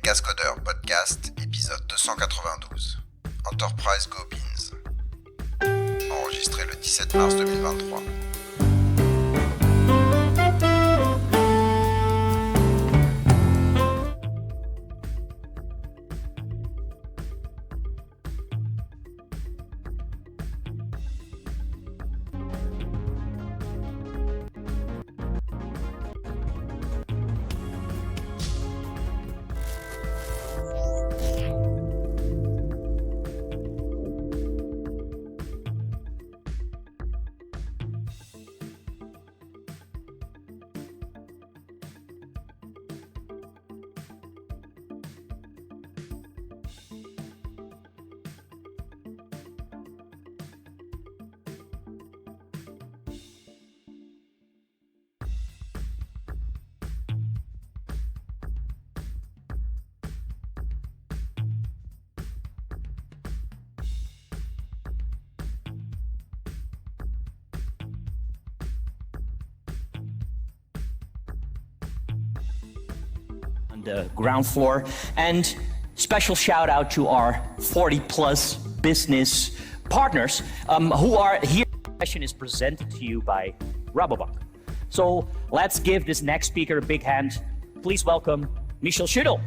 Cascodeur Podcast, épisode 292. Enterprise Go Beans. Enregistré le 17 mars 2023. The ground floor, and special shout out to our 40+ business partners who are here. The session is presented to you by Rabobank. So let's give this next speaker a big hand. Please welcome Michel Schüttel.